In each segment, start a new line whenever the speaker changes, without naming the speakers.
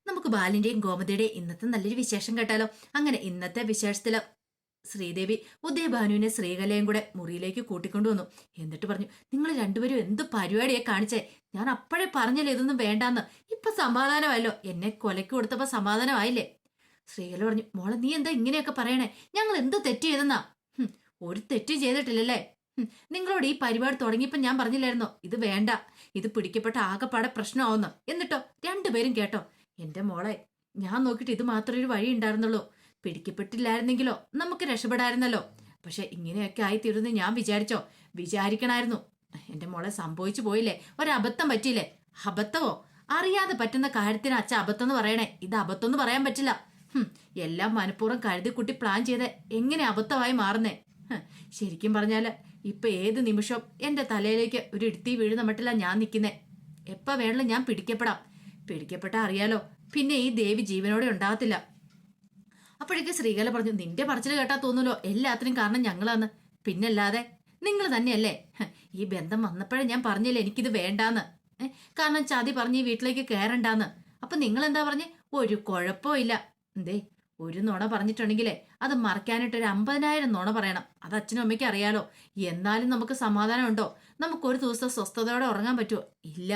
നമുക്ക് ബാലിന്റെയും ഗോമതിയുടെയും ഇന്നത്തെ നല്ലൊരു വിശേഷം കേട്ടാലോ. അങ്ങനെ ഇന്നത്തെ വിശേഷത്തില് ശ്രീദേവി ഉദയഭാനുവിനെ ശ്രീകലയും കൂടെ മുറിയിലേക്ക് കൂട്ടിക്കൊണ്ടുവന്നു. എന്നിട്ട് പറഞ്ഞു, നിങ്ങൾ രണ്ടുപേരും എന്ത് പരിപാടിയെ കാണിച്ചേ? ഞാൻ അപ്പോഴേ പറഞ്ഞല്ലേ ഇതൊന്നും വേണ്ടാന്ന്. ഇപ്പൊ സമാധാനമായല്ലോ. എന്നെ കൊലയ്ക്ക് കൊടുത്തപ്പോ സമാധാനമായില്ലേ? ശ്രീകല പറഞ്ഞു, മോളെ നീ എന്താ ഇങ്ങനെയൊക്കെ പറയണേ? ഞങ്ങൾ എന്ത് തെറ്റ് ചെയ്തെന്നാ? ഒരു തെറ്റും ചെയ്തിട്ടില്ലല്ലേ? നിങ്ങളോട് ഈ പരിപാടി തുടങ്ങിയപ്പോ ഞാൻ പറഞ്ഞില്ലായിരുന്നോ ഇത് വേണ്ട, ഇത് പിടിക്കപ്പെട്ട ആകെപ്പാടെ പ്രശ്നമാവുന്നു? എന്നിട്ടോ രണ്ടുപേരും കേട്ടോ. എന്റെ മോളെ, ഞാൻ നോക്കിയിട്ട് ഇത് മാത്രമേ ഒരു വഴി ഉണ്ടായിരുന്നുള്ളൂ. പിടിക്കപ്പെട്ടില്ലായിരുന്നെങ്കിലോ നമുക്ക് രക്ഷപ്പെടായിരുന്നല്ലോ. പക്ഷെ ഇങ്ങനെയൊക്കെ ആയിത്തീരുന്ന് ഞാൻ വിചാരിക്കണായിരുന്നു. എന്റെ മോളെ, സംഭവിച്ചു പോയില്ലേ, ഒരബദ്ധം പറ്റിയില്ലേ? അബദ്ധമോ? അറിയാതെ പറ്റുന്ന കാര്യത്തിന് അച്ഛ അബദ്ധം എന്ന് പറയണേ. ഇത് അബദ്ധം എന്ന് പറയാൻ പറ്റില്ല. എല്ലാം മനഃപൂർവ്വം കരുതിക്കുട്ടി പ്ലാൻ ചെയ്ത് എങ്ങനെ അബദ്ധമായി മാറുന്നേ? ശരിക്കും പറഞ്ഞാല് ഇപ്പൊ ഏത് നിമിഷവും എന്റെ തലയിലേക്ക് ഒരു ഇടുത്തി വീഴുന്ന മട്ടില്ല ഞാൻ നിൽക്കുന്നേ. എപ്പ വേണമെങ്കിലും ഞാൻ പിടിക്കപ്പെട്ടാ അറിയാലോ, പിന്നെ ഈ ദേവി ജീവനോടെ ഉണ്ടാകത്തില്ല. അപ്പോഴേക്ക് ശ്രീകല പറഞ്ഞു, നിന്റെ പറച്ചിൽ കേട്ടാ തോന്നൂലോ എല്ലാത്തിനും കാരണം ഞങ്ങളാന്ന്. പിന്നല്ലാതെ നിങ്ങൾ തന്നെയല്ലേ. ഈ ബന്ധം വന്നപ്പോഴേ ഞാൻ പറഞ്ഞില്ലേ എനിക്കിത് വേണ്ടാന്ന്. കാരണം ചതി പറഞ്ഞ് ഈ വീട്ടിലേക്ക് കയറണ്ടാന്ന്. അപ്പൊ നിങ്ങൾ എന്താ പറഞ്ഞേ? ഒരു കുഴപ്പമില്ല. എന്തേ, ഒരു നുണ പറഞ്ഞിട്ടുണ്ടെങ്കിലേ അത് മറയ്ക്കാനായിട്ട് ഒരു 50,000 നുണ പറയണം. അത് അച്ഛനും അമ്മയ്ക്ക് അറിയാലോ. എന്നാലും നമുക്ക് സമാധാനം ഉണ്ടോ? നമുക്കൊരു ദിവസം സ്വസ്ഥതയോടെ ഉറങ്ങാൻ പറ്റുമോ? ഇല്ല.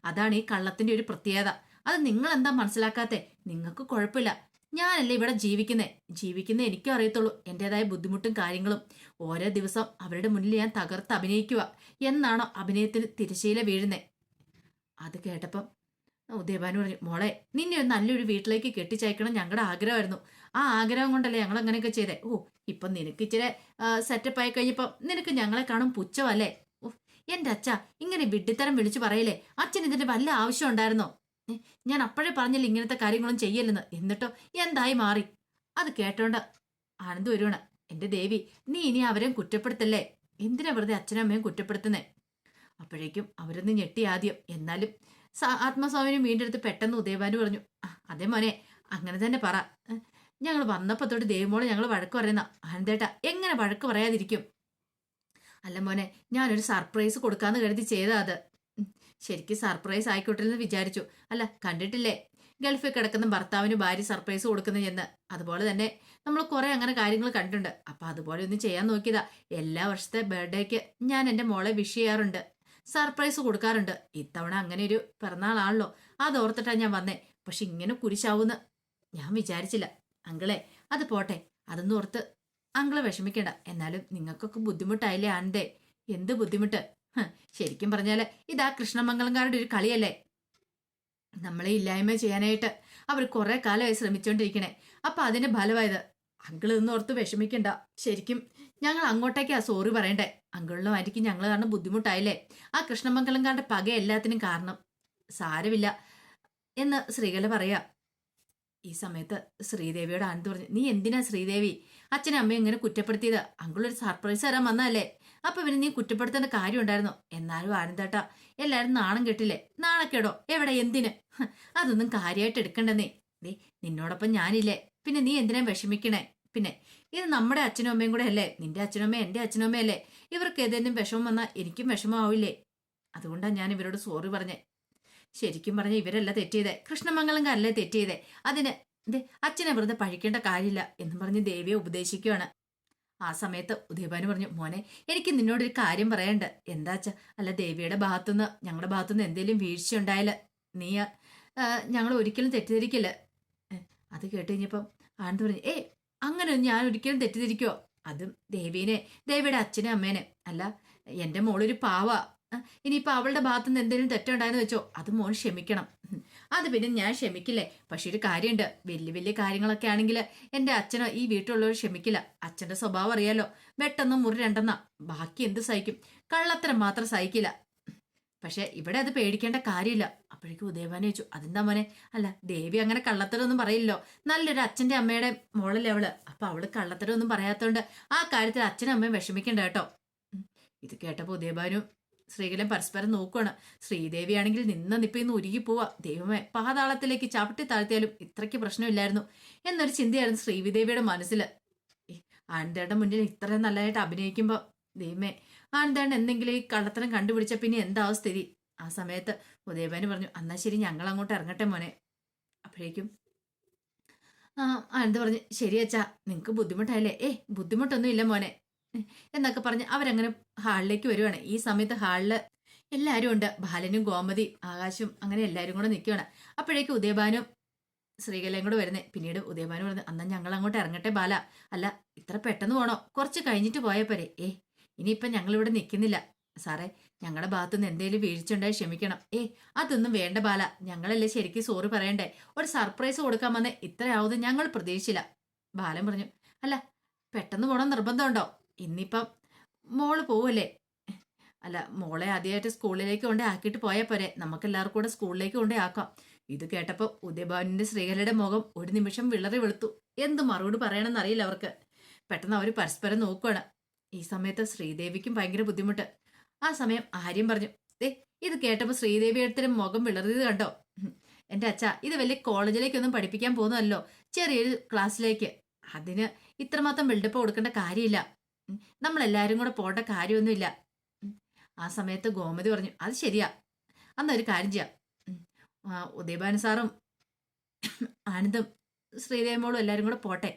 അതാണ് ഈ കള്ളത്തിന്റെ ഒരു പ്രത്യേകത. അത് നിങ്ങൾ എന്താ മനസ്സിലാക്കാത്തെ? നിങ്ങൾക്ക് കുഴപ്പമില്ല. ഞാനല്ലേ ഇവിടെ ജീവിക്കുന്ന എനിക്കും അറിയത്തുള്ളൂ എന്റേതായ ബുദ്ധിമുട്ടും കാര്യങ്ങളും. ഓരോ ദിവസം അവരുടെ മുന്നിൽ ഞാൻ തകർത്ത് അഭിനയിക്കുക. എന്നാണോ അഭിനയത്തിന് തിരശ്ശീല വീഴുന്നേ? അത് കേട്ടപ്പം ഉദയഭാനു പറഞ്ഞു, മോളെ, നിന്നെ ഒരു നല്ലൊരു വീട്ടിലേക്ക് കെട്ടിച്ചയക്കണം ഞങ്ങളുടെ ആഗ്രഹമായിരുന്നു. ആ ആഗ്രഹം കൊണ്ടല്ലേ ഞങ്ങൾ അങ്ങനെയൊക്കെ ചെയ്തേ. ഇപ്പൊ നിനക്ക് ഇച്ചിരി സെറ്റപ്പ് ആയി കഴിഞ്ഞപ്പോ നിനക്ക് ഞങ്ങളെ കാണും പുച്ഛമല്ലേ? എന്റെ അച്ഛ ഇങ്ങനെ വിഡ്ഢിത്തരം വിളിച്ചു പറയില്ലേ? അച്ഛൻ ഇതിന്റെ വല്ല ആവശ്യം ഉണ്ടായിരുന്നോ? ഞാൻ അപ്പോഴേ പറഞ്ഞില്ല ഇങ്ങനത്തെ കാര്യങ്ങളും ചെയ്യല്ലെന്ന്. എന്നിട്ടോ എന്തായി മാറി? അത് കേട്ടോണ്ട് ആനന്ദ് വരുവാണ്. എന്റെ ദേവി, നീ ഇനി അവരെയും കുറ്റപ്പെടുത്തല്ലേ. എന്തിനാ വെറുതെ അച്ഛനും അമ്മയും കുറ്റപ്പെടുത്തുന്നേ? അപ്പോഴേക്കും അവരൊന്ന് ഞെട്ടി ആദ്യം. എന്നാലും ആത്മസ്വാമിനും വീണ്ടെടുത്ത് പെട്ടെന്ന് ഉദയഭാനു പറഞ്ഞു, അതേ മോനെ, അങ്ങനെ തന്നെ പറ. ഞങ്ങൾ വന്നപ്പോ തൊട്ട് ദേവിമോളെ ഞങ്ങൾ വഴക്ക് പറയുന്ന. ആനന്ദേട്ടാ എങ്ങനെ വഴക്ക് പറയാതിരിക്കും? അല്ല മോനെ, ഞാനൊരു സർപ്രൈസ് കൊടുക്കാന്ന് കരുതി ചെയ്താ അത്. ശരിക്കും സർപ്രൈസ് ആയിക്കോട്ടെ എന്ന് വിചാരിച്ചു. അല്ല, കണ്ടിട്ടില്ലേ ഗൾഫിൽ കിടക്കുന്ന ഭർത്താവിന് ഭാര്യ സർപ്രൈസ് കൊടുക്കുന്ന എന്ന്? അതുപോലെ തന്നെ നമ്മൾ കുറെ അങ്ങനെ കാര്യങ്ങൾ കണ്ടിട്ടുണ്ട്. അപ്പൊ അതുപോലെ ഒന്ന് ചെയ്യാൻ നോക്കിയതാ. എല്ലാ വർഷത്തെ ബർത്ത്ഡേക്ക് ഞാൻ എൻ്റെ മോളെ വിഷ് ചെയ്യാറുണ്ട്, സർപ്രൈസ് കൊടുക്കാറുണ്ട്. ഇത്തവണ അങ്ങനെ ഒരു പിറന്നാളാണല്ലോ, അതോർത്തിട്ടാ ഞാൻ വന്നേ. പക്ഷെ ഇങ്ങനെ കുരിശാവൂന്ന് ഞാൻ വിചാരിച്ചില്ല. അങ്കിളെ, അത് പോട്ടെ, അതൊന്നും ഓർത്ത് അങ്കിള് വിഷമിക്കണ്ട. എന്നാലും നിങ്ങൾക്കൊക്കെ ബുദ്ധിമുട്ടായില്ലേ ആനന്ദേ? എന്ത് ബുദ്ധിമുട്ട്? ശരിക്കും പറഞ്ഞാല് ഇതാ കൃഷ്ണമംഗലംകാരുടെ ഒരു കളിയല്ലേ? നമ്മളെ ഇല്ലായ്മ ചെയ്യാനായിട്ട് അവർ കുറെ കാലമായി ശ്രമിച്ചോണ്ടിരിക്കണേ. അപ്പൊ അതിന്റെ ഫലമായത്. അങ്കിൾ ഇന്ന് ഓർത്ത് വിഷമിക്കണ്ട. ശരിക്കും ഞങ്ങൾ അങ്ങോട്ടേക്കാ സോറി പറയണ്ടേ. അങ്കിളിനും ആയിരിക്കും ഞങ്ങൾ കാരണം ബുദ്ധിമുട്ടായില്ലേ? ആ കൃഷ്ണമംഗലംകാരുടെ പക എല്ലാത്തിനും കാരണം. സാരമില്ല എന്ന് ശ്രീകല പറയാ. ഈ സമയത്ത് ശ്രീദേവിയോട് ആനന്ദ് പറഞ്ഞു, നീ എന്തിനാ ശ്രീദേവി അച്ഛനും അമ്മയും ഇങ്ങനെ കുറ്റപ്പെടുത്തിയത്? അങ്കിളൊരു സർപ്രൈസ് തരാൻ വന്നതല്ലേ. അപ്പൊ പിന്നെ നീ കുറ്റപ്പെടുത്തേണ്ട കാര്യം ഉണ്ടായിരുന്നോ? എന്നാലും ആനന്ദേട്ടാ, എല്ലാരും നാണം കെട്ടില്ലേ? നാണക്കേടോ? എവിടെ? എന്തിന്? അതൊന്നും കാര്യമായിട്ട് എടുക്കണ്ടെന്നേ. ദേ, നിന്നോടൊപ്പം ഞാനില്ലേ, പിന്നെ നീ എന്തിനാ വിഷമിക്കണേ? പിന്നെ ഇത് നമ്മുടെ അച്ഛനും അമ്മയും കൂടെ അല്ലേ? നിന്റെ അച്ഛനും അമ്മയും എന്റെ അച്ഛനും അമ്മയും അല്ലേ? ഇവർക്ക് ഏതെങ്കിലും വിഷമം വന്നാൽ എനിക്കും വിഷമമാവില്ലേ? അതുകൊണ്ടാണ് ഞാൻ ഇവരോട് സോറി പറഞ്ഞേ. ശരിക്കും പറഞ്ഞ ഇവരല്ല തെറ്റിയതേ, കൃഷ്ണമംഗലംകാരല്ലേ തെറ്റിയതേ. അതിന് അച്ഛനെ വെറുതെ പഴിക്കേണ്ട കാര്യമില്ല എന്നും പറഞ്ഞ് ദേവിയെ ഉപദേശിക്കുകയാണ്. ആ സമയത്ത് ഉദയഭാനു പറഞ്ഞു, മോനെ, എനിക്ക് നിന്നോടൊരു കാര്യം പറയാനുണ്ട്. എന്താച്ചാ? അല്ല, ദേവിയുടെ ഭാഗത്തുനിന്ന് ഞങ്ങളുടെ ഭാഗത്തുനിന്ന് എന്തെങ്കിലും വീഴ്ച ഉണ്ടായാല് നീ ഞങ്ങൾ ഒരിക്കലും തെറ്റിദ്ധരിക്കില്ല. അത് കേട്ട് കഴിഞ്ഞപ്പം ആനന്ദ് പറഞ്ഞു, അങ്ങനെ ഞാൻ ഒരിക്കലും തെറ്റിദ്ധരിക്കുവോ? അതും ദേവിയുടെ അച്ഛനെ അമ്മേനെ അല്ല. എന്റെ മോളൊരു പാവ. ഇനിയിപ്പൊ അവളുടെ ഭാഗത്തുനിന്ന് എന്തെങ്കിലും തെറ്റുണ്ടായെന്ന് വെച്ചോ, അത് മോൻ ക്ഷമിക്കണം. അത് പിന്നെ ഞാൻ ക്ഷമിക്കില്ലേ. പക്ഷെ ഒരു കാര്യമുണ്ട്, വലിയ വലിയ കാര്യങ്ങളൊക്കെ ആണെങ്കിൽ എന്റെ അച്ഛനോ ഈ വീട്ടിലുള്ളവർ ക്ഷമിക്കില്ല. അച്ഛന്റെ സ്വഭാവം അറിയാലോ, വെട്ടെന്നോ മുറി രണ്ടെന്നാ. ബാക്കി എന്ത് സഹിക്കും, കള്ളത്തരം മാത്രം സഹിക്കില്ല. പക്ഷെ ഇവിടെ അത് പേടിക്കേണ്ട കാര്യമില്ല. അപ്പോഴേക്കും ഉദയഭാനു ചോദിച്ചു, അതെന്താ മോനെ? അല്ല, ദേവി അങ്ങനെ കള്ളത്തരമൊന്നും പറയില്ലല്ലോ, നല്ലൊരു അച്ഛന്റെ അമ്മയുടെ മോളല്ലേ അവള്. അപ്പൊ അവള് കള്ളത്തരമൊന്നും പറയാത്തോണ്ട് ആ കാര്യത്തിൽ അച്ഛനും അമ്മയും വിഷമിക്കണ്ട കേട്ടോ. ഇത് കേട്ടപ്പോ ഉദയഭാനു ശ്രീകലൻ പരസ്പരം നോക്കുവാണ്. ശ്രീദേവിയാണെങ്കിൽ നിപ്പിന്ന് ഉരുകി പോവാ. ദൈവമേ, പാതാളത്തിലേക്ക് ചവിട്ടി താഴ്ത്തിയാലും ഇത്രയ്ക്ക് പ്രശ്നമില്ലായിരുന്നു എന്നൊരു ചിന്തയായിരുന്നു ശ്രീദേവിയുടെ മനസ്സിൽ. ആനന്ദേട്ടന്റെ മുന്നിൽ ഇത്രയും നല്ലതായിട്ട് അഭിനയിക്കുമ്പോ ദൈവമേ, ആനന്ദേട്ടൻ എന്തെങ്കിലും ഈ കള്ളത്തരം കണ്ടുപിടിച്ച പിന്നെ എന്താവും സ്ഥിതി? ആ സമയത്ത് ഉദയഭാനു പറഞ്ഞു, എന്നാ ശരി, ഞങ്ങൾ അങ്ങോട്ട് ഇറങ്ങട്ടെ മോനെ. അപ്പോഴേക്കും ആനന്ദ് പറഞ്ഞു, ശരി അച്ഛാ, നിങ്ങൾക്ക് ബുദ്ധിമുട്ടായില്ലേ? ബുദ്ധിമുട്ടൊന്നും ഇല്ല മോനെ എന്നൊക്കെ പറഞ്ഞ് അവരങ്ങനെ ഹാളിലേക്ക് വരുവാണ്. ഈ സമയത്ത് ഹാളില് എല്ലാവരും ഉണ്ട്. ബാലനും ഗോമതി ആകാശും അങ്ങനെ എല്ലാവരും കൂടെ നിൽക്കുകയാണ്. അപ്പോഴേക്കും ഉദയഭാനും ശ്രീകലയും കൂടെ വരുന്നേ. പിന്നീട് ഉദയഭാനു പറഞ്ഞു, അന്നാ ഞങ്ങൾ അങ്ങോട്ട് ഇറങ്ങട്ടെ ബാല. അല്ല, ഇത്ര പെട്ടെന്ന് പോണോ? കുറച്ച് കഴിഞ്ഞിട്ട് പോയാൽ പോരെ? ഇനിയിപ്പം ഞങ്ങളിവിടെ നിൽക്കുന്നില്ല സാറേ. ഞങ്ങളുടെ ഭാഗത്തുനിന്ന് എന്തേലും വീഴ്ചയുണ്ടായി ക്ഷമിക്കണം. അതൊന്നും വേണ്ട ബാല, ഞങ്ങളല്ലേ ശരിക്കും സോറി പറയണ്ടേ. ഒരു സർപ്രൈസ് കൊടുക്കാൻ വന്നേ, ഇത്രയാവുന്നത് ഞങ്ങൾ പ്രതീക്ഷിച്ചില്ല. ബാലൻ പറഞ്ഞു, അല്ല പെട്ടെന്ന് പോകണം നിർബന്ധമുണ്ടോ? ഇന്നിപ്പം മോള് പോവല്ലേ? അല്ല, മോളെ ആദ്യമായിട്ട് സ്കൂളിലേക്ക് കൊണ്ടേ ആക്കിയിട്ട് പോയാൽ പോരെ, നമുക്കെല്ലാവർക്കും കൂടെ സ്കൂളിലേക്ക് കൊണ്ടേ ആക്കാം. ഇത് കേട്ടപ്പോൾ ഉദയഭാനുവിന്റെ ശ്രീകലയുടെ മുഖം ഒരു നിമിഷം വിളറി വെളുത്തു. എന്ത് മറുപടി പറയണമെന്ന് അറിയില്ല അവർക്ക്. പെട്ടെന്ന് അവർ പരസ്പരം നോക്കുകയാണ്. ഈ സമയത്ത് ശ്രീദേവിക്കും ഭയങ്കര ബുദ്ധിമുട്ട്. ആ സമയം ആര്യം പറഞ്ഞു, ഇത് കേട്ടപ്പോൾ ശ്രീദേവി എടുത്തിട്ട് മുഖം വിളറിയത് കണ്ടോ? എൻ്റെ അച്ഛാ, ഇത് വലിയ കോളേജിലേക്കൊന്നും പഠിപ്പിക്കാൻ പോകുന്നതല്ലോ, ചെറിയൊരു ക്ലാസ്സിലേക്ക്. അതിന് ഇത്രമാത്രം ബിൽഡപ്പ് കൊടുക്കേണ്ട കാര്യമില്ല. നമ്മളെല്ലാവരും കൂടെ പോകേണ്ട കാര്യമൊന്നുമില്ല. ആ സമയത്ത് ഗോമതി പറഞ്ഞു, അത് ശരിയാ, അന്നൊരു കാര്യം ചെയ്യാം. ഉദയഭാനു സാറും ആനന്ദും ശ്രീദേവമോളും എല്ലാവരും കൂടെ പോട്ടെ.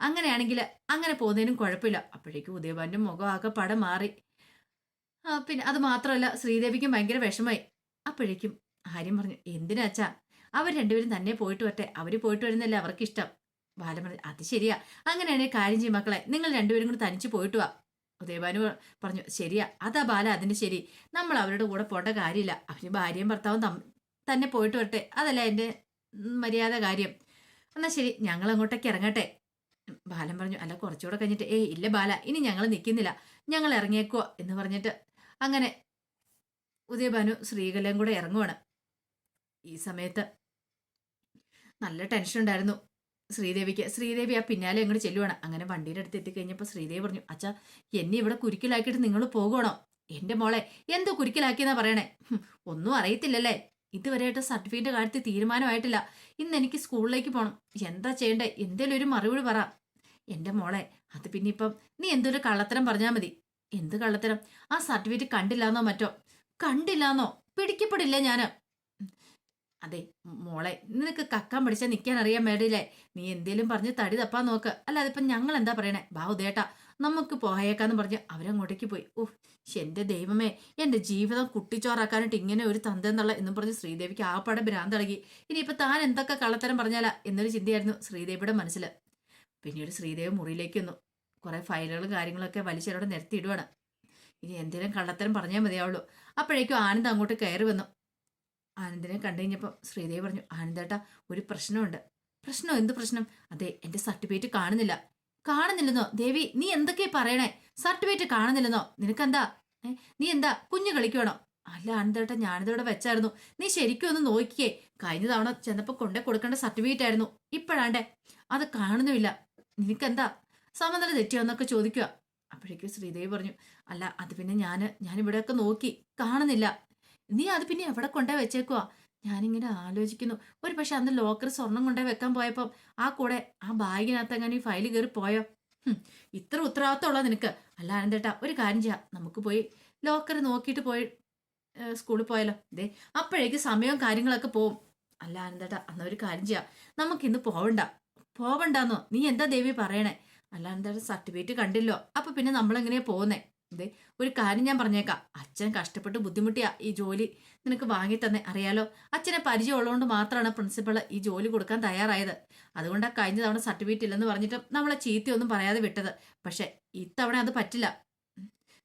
അങ്ങനെയാണെങ്കിൽ അങ്ങനെ പോകുന്നതിനും കുഴപ്പമില്ല. അപ്പോഴേക്കും ഉദയഭാന്റെ മുഖം ആകെ പടം മാറി. പിന്നെ അത് മാത്രമല്ല, ശ്രീദേവിക്കും ഭയങ്കര വിഷമായി. അപ്പോഴേക്കും ആര്യം പറഞ്ഞു, എന്തിനാച്ചാ, അവർ രണ്ടുപേരും തന്നെ പോയിട്ട് വരട്ടെ, അവര് പോയിട്ട് വരുന്നല്ലേ അവർക്കിഷ്ടം. ബാലൻ പറഞ്ഞു, അത് ശരിയാ, അങ്ങനെയാണെങ്കിൽ കാര്യം ചെയ്യും മക്കളെ, നിങ്ങൾ രണ്ടുപേരും കൂടെ തനിച്ച് പോയിട്ട് വാ. ഉദയഭാനു പറഞ്ഞു, ശരിയാ, അതാ ബാല അതിന് ശരി, നമ്മൾ അവരുടെ കൂടെ പോകേണ്ട കാര്യമില്ല. അവര് ഭാര്യയും ഭർത്താവും തന്നെ പോയിട്ട് വരട്ടെ, അതല്ല എൻ്റെ മര്യാദ കാര്യം. എന്നാൽ ശരി, ഞങ്ങൾ അങ്ങോട്ടേക്ക് ഇറങ്ങട്ടെ. ബാലൻ പറഞ്ഞു, അല്ല കുറച്ചുകൂടെ കഴിഞ്ഞിട്ട്. ഇല്ല ബാല, ഇനി ഞങ്ങൾ നിൽക്കുന്നില്ല, ഞങ്ങൾ ഇറങ്ങിയേക്കോ എന്ന് പറഞ്ഞിട്ട് അങ്ങനെ ഉദയഭാനു ശ്രീകലയും കൂടെ ഇറങ്ങുവാണ്. ഈ സമയത്ത് നല്ല ടെൻഷൻ ഉണ്ടായിരുന്നു ശ്രീദേവിക്ക്. ശ്രീദേവി ആ പിന്നാലെ അങ്ങോട്ട് ചെല്ലുവാണ്. അങ്ങനെ വണ്ടിയുടെ അടുത്ത് എത്തിക്കഴിഞ്ഞപ്പോൾ ശ്രീദേവി പറഞ്ഞു, അച്ഛാ, എന്നെ ഇവിടെ കുരുക്കിലാക്കിയിട്ട് നിങ്ങൾ പോകണോ? എൻ്റെ മോളെ എന്തോ കുരുക്കിലാക്കിയെന്നാ പറയണേ? ഒന്നും അറിയത്തില്ലല്ലേ? ഇതുവരെയായിട്ട് സർട്ടിഫിക്കറ്റ് കാര്യത്തിൽ തീരുമാനമായിട്ടില്ല. ഇന്ന് എനിക്ക് സ്കൂളിലേക്ക് പോകണം. എന്താ ചെയ്യണ്ടേ? എന്തേലും ഒരു മറുപടി പറ. എൻ്റെ മോളെ, അത് പിന്നെ ഇപ്പം നീ എന്തൊരു കള്ളത്തരം പറഞ്ഞാൽ മതി. എന്ത് കള്ളത്തരം? ആ സർട്ടിഫിക്കറ്റ് കണ്ടില്ലാന്നോ മറ്റോ? കണ്ടില്ലാന്നോ? പിടിക്കപ്പെടില്ലേ ഞാന്? അതെ മോളെ, നിനക്ക് കക്കാൻ പഠിച്ചാൽ നിൽക്കാൻ അറിയാൻ വേണ്ടിയില്ലേ? നീ എന്തേലും പറഞ്ഞ് തടി തപ്പാൻ നോക്ക്. അല്ല അതിപ്പം ഞങ്ങൾ എന്താ പറയണേ? ബാ ഉദേട്ടാ, നമുക്ക് പോയേക്കാന്ന് പറഞ്ഞ് അവരങ്ങോട്ടേക്ക് പോയി. എന്റെ ദൈവമേ, എന്റെ ജീവിതം കുട്ടിച്ചോറാക്കാനായിട്ട് ഇങ്ങനെ ഒരു തന്തെന്നുള്ള എന്നും പറഞ്ഞ് ശ്രീദേവിക്ക് ആപ്പാടെ ഭ്രാന്തളകി. ഇനിയിപ്പോൾ താൻ എന്തൊക്കെ കള്ളത്തരം പറഞ്ഞാലാ എന്നൊരു ചിന്തയായിരുന്നു ശ്രീദേവിയുടെ മനസ്സിൽ. പിന്നീട് ശ്രീദേവി മുറിയിലേക്ക് വന്നു. കുറെ ഫയലുകളും കാര്യങ്ങളൊക്കെ വലിച്ചവരോട് നിരത്തിയിടുവാണ്. ഇനി എന്തെങ്കിലും കള്ളത്തരം പറഞ്ഞാൽ മതിയാവുള്ളൂ. അപ്പോഴേക്കും ആനന്ദ് അങ്ങോട്ട് കയറി വന്നു. ആനന്ദിനെ കണ്ടു കഴിഞ്ഞപ്പോൾ ശ്രീദേവി പറഞ്ഞു, ആനന്ദേട്ടാ, ഒരു പ്രശ്നമുണ്ട്. പ്രശ്നം? എന്ത് പ്രശ്നം? അതെ, എന്റെ സർട്ടിഫിക്കറ്റ് കാണുന്നില്ല. കാണുന്നില്ലെന്നോ? ദേവി, നീ എന്തൊക്കെയാ പറയണേ? സർട്ടിഫിക്കറ്റ് കാണുന്നില്ലെന്നോ? നിനക്കെന്താ? നീ എന്താ കുഞ്ഞു കളിക്കുവാണോ? അല്ല ആനന്ദേട്ടാ, ഞാനിതോടെ വെച്ചായിരുന്നു. നീ ശരിക്കും ഒന്ന് നോക്കിയേ. കഴിഞ്ഞ തവണ ചെന്നപ്പോൾ കൊണ്ടേ കൊടുക്കേണ്ട സർട്ടിഫിക്കറ്റ് ആയിരുന്നു. ഇപ്പോഴാണ്ടേ അത് കാണുന്നുമില്ല. നിനക്കെന്താ, സമനില തെറ്റിയോന്നൊക്കെ ചോദിക്കുക. അപ്പോഴേക്കും ശ്രീദേവി പറഞ്ഞു, അല്ല അത് പിന്നെ ഞാനിവിടെയൊക്കെ നോക്കി, കാണുന്നില്ല. നീ അത് പിന്നെ എവിടെ കൊണ്ടേ വെച്ചേക്കുവാ? ഞാനിങ്ങനെ ആലോചിക്കുന്നു, ഒരു പക്ഷെ അന്ന് ലോക്കർ സ്വർണം കൊണ്ടേ വെക്കാൻ പോയപ്പം ആ കൂടെ ആ ബാഗിനകത്ത് അങ്ങനെ ഈ ഫയൽ കയറി പോയോ? ഇത്ര ഉത്തരവാദിത്തമുള്ള നിനക്ക്? അല്ല ആനന്ദേട്ടാ, ഒരു കാര്യം ചെയ്യാം, നമുക്ക് പോയി ലോക്കർ നോക്കിയിട്ട് പോയി സ്കൂളിൽ പോയാലോ? ഇതേ അപ്പോഴേക്ക് സമയവും കാര്യങ്ങളൊക്കെ പോവും. അല്ല ആനന്ദേട്ടാ, എന്നാ ഒരു കാര്യം ചെയ്യാം, നമുക്കിന്ന് പോവണ്ടെന്നോ? നീ എന്താ ദേവി പറയണേ? അല്ല ആനന്ദേട്ടാ, സർട്ടിഫിക്കറ്റ് കണ്ടില്ലോ, അപ്പൊ പിന്നെ നമ്മളെങ്ങനെയാ പോകുന്നേ? ഇതേ ഒരു കാര്യം ഞാൻ പറഞ്ഞേക്കാം, അച്ഛൻ കഷ്ടപ്പെട്ട് ബുദ്ധിമുട്ടിയാ ഈ ജോലി നിനക്ക് വാങ്ങി തന്നെ, അറിയാലോ. അച്ഛനെ പരിചയമുള്ളതുകൊണ്ട് മാത്രമാണ് പ്രിൻസിപ്പൾ ഈ ജോലി കൊടുക്കാൻ തയ്യാറായത്. അതുകൊണ്ടാ കഴിഞ്ഞ തവണ സർട്ടിഫിക്കറ്റ് ഇല്ലെന്ന് പറഞ്ഞിട്ട് നമ്മളെ ചീത്തയൊന്നും പറയാതെ വിട്ടത്. പക്ഷെ ഇത്തവണ അത് പറ്റില്ല.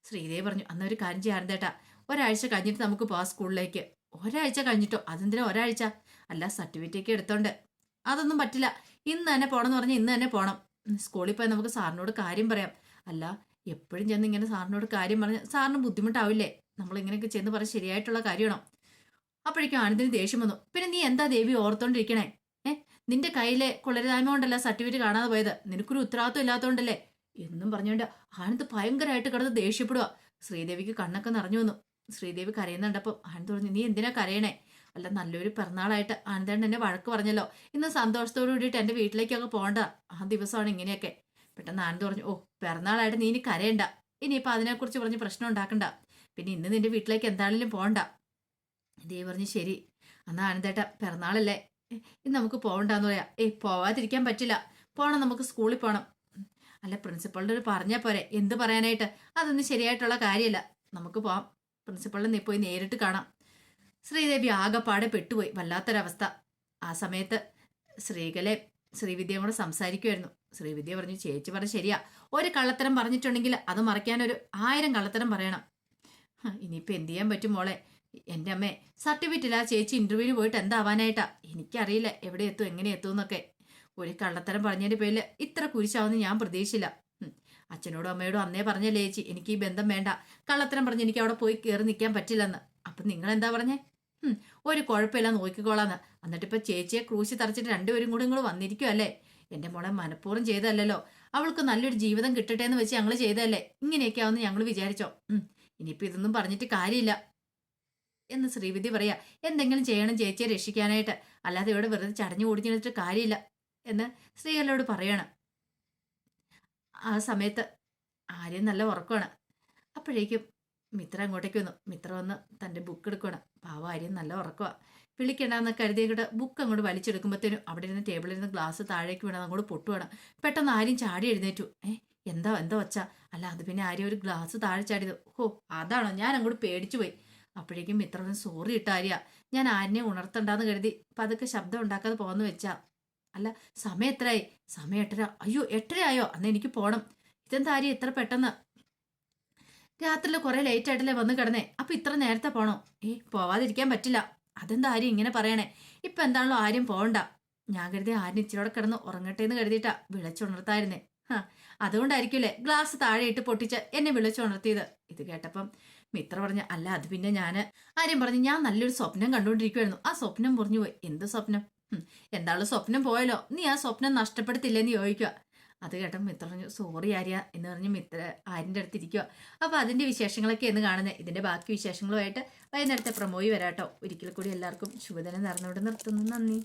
ശ്രീദേവി പറഞ്ഞു, അന്നൊരു കാര്യം ചെയ്യാറുണ്ടേട്ടാ, ഒരാഴ്ച കഴിഞ്ഞിട്ട് നമുക്ക് പോവാം സ്കൂളിലേക്ക്. ഒരാഴ്ച കഴിഞ്ഞിട്ടോ? അതെന്തിനാ ഒരാഴ്ച? അല്ല സർട്ടിഫിക്കറ്റ് എടുത്തോണ്ട്. അതൊന്നും പറ്റില്ല, ഇന്ന് തന്നെ പോകണമെന്ന് പറഞ്ഞാൽ ഇന്ന് തന്നെ പോകണം. സ്കൂളിൽ പോയി നമുക്ക് സാറിനോട് കാര്യം പറയാം. അല്ല എപ്പോഴും ചെന്ന് ഇങ്ങനെ സാറിനോട് കാര്യം പറഞ്ഞ് സാറിന് ബുദ്ധിമുട്ടാവില്ലേ? നമ്മൾ ഇങ്ങനെയൊക്കെ ചെന്ന് പറഞ്ഞ് ശരിയായിട്ടുള്ള കാര്യമാണോ? അപ്പോഴേക്കും ആനന്ദിന് ദേഷ്യം വന്നു. പിന്നെ നീ എന്താ ദേവി ഓർത്തോണ്ടിരിക്കണേ? നിന്റെ കയ്യിലെ കൊള്ളരുതായ്മ കൊണ്ടല്ല സർട്ടിഫിക്കറ്റ് കാണാതെ പോയത്, നിനക്കൊരു ഉത്തരവാദിത്വം ഇല്ലാത്തതുകൊണ്ടല്ലേ എന്നും പറഞ്ഞുകൊണ്ട് ആനന്ദ് ഭയങ്കരമായിട്ട് കിടന്ന് ദേഷ്യപ്പെടുക. ശ്രീദേവിക്ക് കണ്ണൊക്കെ നിറഞ്ഞു വന്നു. ശ്രീദേവി കരയുന്നുണ്ടപ്പം ആനന്ദ് പറഞ്ഞു, നീ എന്തിനാ കരയണേ? അല്ല നല്ലൊരു പിറന്നാളായിട്ട് ആനന്ദേട്ടൻ എന്നെ വഴക്ക് പറഞ്ഞല്ലോ, ഇന്ന് സന്തോഷത്തോടു കൂടിയിട്ട് എൻ്റെ വീട്ടിലേക്കൊക്കെ പോകണ്ട ആ ദിവസമാണ് ഇങ്ങനെയൊക്കെ. പെട്ടെന്ന് ആനന്ദ് പറഞ്ഞു, പിറന്നാളായിട്ട് നീ ഇനി കരയണ്ട, ഇനിയിപ്പോൾ അതിനെക്കുറിച്ച് പറഞ്ഞ് പ്രശ്നം ഉണ്ടാക്കണ്ട, പിന്നെ ഇന്ന് നിന്റെ വീട്ടിലേക്ക് എന്താണെങ്കിലും പോകണ്ട. ദേവി പറഞ്ഞു, ശരി എന്നാ ആനന്ദേട്ട പിറന്നാളല്ലേ, ഇന്ന് നമുക്ക് പോകണ്ടെന്ന് പറയാം. പോവാതിരിക്കാൻ പറ്റില്ല. പോണം, നമുക്ക് സ്കൂളിൽ പോകണം. അല്ല, പ്രിൻസിപ്പളിൻ്റെ ഒരു പറഞ്ഞാൽ പോരെ, എന്ത് പറയാനായിട്ട്? അതൊന്നും ശരിയായിട്ടുള്ള കാര്യമല്ല. നമുക്ക് പോവാം, പ്രിൻസിപ്പളിനെ പോയി നേരിട്ട് കാണാം. ശ്രീദേവി ആകെപ്പാടെ പെട്ടുപോയി, വല്ലാത്തൊരവസ്ഥ. ആ സമയത്ത് ശ്രീവിദ്യയും കൂടെ സംസാരിക്കുമായിരുന്നു. ശ്രീവിദ്യ പറഞ്ഞു, ചേച്ചി പറഞ്ഞ ശരിയാ, ഒരു കള്ളത്തരം പറഞ്ഞിട്ടുണ്ടെങ്കിൽ അത് മറയ്ക്കാൻ ഒരു 1000 കള്ളത്തരം പറയണം. ഇനിയിപ്പോൾ എന്ത് ചെയ്യാൻ പറ്റും മോളെ? എൻ്റെ അമ്മേ, സർട്ടിഫിക്കറ്റ് ഇല്ല ചേച്ചി ഇന്റർവ്യൂവിന് പോയിട്ട് എന്താവാനായിട്ടാ? എനിക്കറിയില്ല എവിടെ എത്തും എങ്ങനെ എത്തും എന്നൊക്കെ. ഒരു കള്ളത്തരം പറഞ്ഞതിന്റെ പേരിൽ ഇത്ര കുരിശാവുന്ന ഞാൻ പ്രതീക്ഷിച്ചില്ല. അച്ഛനോടും അമ്മയോടും അന്നേ പറഞ്ഞല്ലേ ചേച്ചി, എനിക്ക് ഈ ബന്ധം വേണ്ട, കള്ളത്തരം പറഞ്ഞ് എനിക്ക് അവിടെ പോയി കയറി നിൽക്കാൻ പറ്റില്ലെന്ന്. അപ്പം നിങ്ങൾ എന്താ പറഞ്ഞേ? ഒരു കുഴപ്പമില്ല, നോക്കിക്കോളാന്ന്. എന്നിട്ടിപ്പോൾ ചേച്ചിയെ ക്രൂശി തറച്ചിട്ട് രണ്ടുപേരും കൂടെ ഇങ്ങോട്ട് വന്നിരിക്കുമല്ലേ? എൻ്റെ മോളെ മനഃപൂർവ്വം ചെയ്തതല്ലോ, അവൾക്ക് നല്ലൊരു ജീവിതം കിട്ടട്ടെ എന്ന് വെച്ച് ഞങ്ങൾ ചെയ്തതല്ലേ? ഇങ്ങനെയൊക്കെ ആവുമെന്ന് ഞങ്ങൾ വിചാരിച്ചോ? ഇനിയിപ്പോൾ ഇതൊന്നും പറഞ്ഞിട്ട് കാര്യമില്ല എന്ന് ശ്രീവിദ്യ പറയാ. എന്തെങ്കിലും ചെയ്യണം ചേച്ചിയെ രക്ഷിക്കാനായിട്ട്, അല്ലാതെ ഇവിടെ വെറുതെ ചടഞ്ഞു കൂടിച്ചിട്ട് കാര്യമില്ല എന്ന് ശ്രീകലയോട് പറയണം. ആ സമയത്ത് ആര്യം നല്ല ഉറക്കമാണ്. അപ്പോഴേക്കും മിത്ര അങ്ങോട്ടേക്ക് വന്നു. മിത്ര വന്ന് തൻ്റെ ബുക്ക് എടുക്കണം. പാവം ആര്യം നല്ല ഉറക്കമാണ്. വിളിക്കണ്ടെന്ന് കരുതിയിട്ട് ബുക്ക് അങ്ങോട്ട് വലിച്ചെടുക്കുമ്പോഴത്തേനും അവിടെ ഇരുന്ന് ടേബിളിൽ നിന്ന് ഗ്ലാസ് താഴേക്ക് വീണത് അങ്ങോട്ട് പൊട്ടുവാണ്. പെട്ടെന്ന് ആര്യം ചാടി എഴുന്നേറ്റു. എന്താ വച്ചാ? അല്ല, അത് പിന്നെ ആര്യം ഒരു ഗ്ലാസ് താഴെ ചാടിയത്. അതാണോ? ഞാൻ അങ്ങോട്ട് പേടിച്ചു പോയി. അപ്പോഴേക്കും മിത്ര ഒന്ന് സോറി ഇട്ട ആര്യ, ഞാൻ ആരിനെ ഉണർത്തണ്ടെന്ന് കരുതി പതുക്കെ ശബ്ദം ഉണ്ടാക്കാതെ പോകാന്ന് വെച്ചാ. അല്ല, സമയം എത്രയായി? സമയം 8:30. അയ്യോ, 8:30 ആയോ? അന്ന് എനിക്ക് പോണം. ഇതെന്താ ആര്യ ഇത്ര പെട്ടെന്ന്? രാത്രിയിൽ കുറെ ലേറ്റ് ആയിട്ടല്ലേ വന്ന് കിടന്നേ, അപ്പൊ ഇത്ര നേരത്തെ പോണോ? പോവാതിരിക്കാൻ പറ്റില്ല. അതെന്താ ആര്യം ഇങ്ങനെ പറയണേ? ഇപ്പൊ എന്താണല്ലോ ആര്യം പോകണ്ട. ഞാൻ കരുതി ആര്യം ഇച്ചിരിയോടെ കിടന്ന് ഉറങ്ങട്ടെ എന്ന് കരുതിയിട്ടാ വിളിച്ചുണർത്തായിരുന്നേ. അതുകൊണ്ടായിരിക്കുമല്ലേ ഗ്ലാസ് താഴെ ഇട്ട് പൊട്ടിച്ച് എന്നെ വിളിച്ചുണർത്തിയത്. ഇത് കേട്ടപ്പം മിത്ര പറഞ്ഞു, അല്ല അത് പിന്നെ ആര്യം പറഞ്ഞു, ഞാൻ നല്ലൊരു സ്വപ്നം കണ്ടുകൊണ്ടിരിക്കുവായിരുന്നു. ആ സ്വപ്നം മുറിഞ്ഞു പോയി. എന്ത് സ്വപ്നം? എന്താളും സ്വപ്നം പോയല്ലോ, നീ ആ സ്വപ്നം നഷ്ടപ്പെടുത്തില്ലെന്ന് ചോദിക്കുക. അത് കേട്ടപ്പോൾ മിത്ര പറഞ്ഞു, സോറി ആര്യ എന്ന് പറഞ്ഞ് മിത്ര ആര്യൻ്റെ അടുത്ത് ഇരിക്കുക. അപ്പോൾ അതിൻ്റെ വിശേഷങ്ങളൊക്കെ എന്ന് കാണുന്നത്. ഇതിൻ്റെ ബാക്കി വിശേഷങ്ങളുമായിട്ട് വൈകുന്നേരത്തെ പ്രമോയി വരാട്ടോ. ഒരിക്കൽ കൂടി എല്ലാവർക്കും ശുഭദിനം നേർന്നുകൊണ്ട് നിർത്തുന്നു. നന്ദി.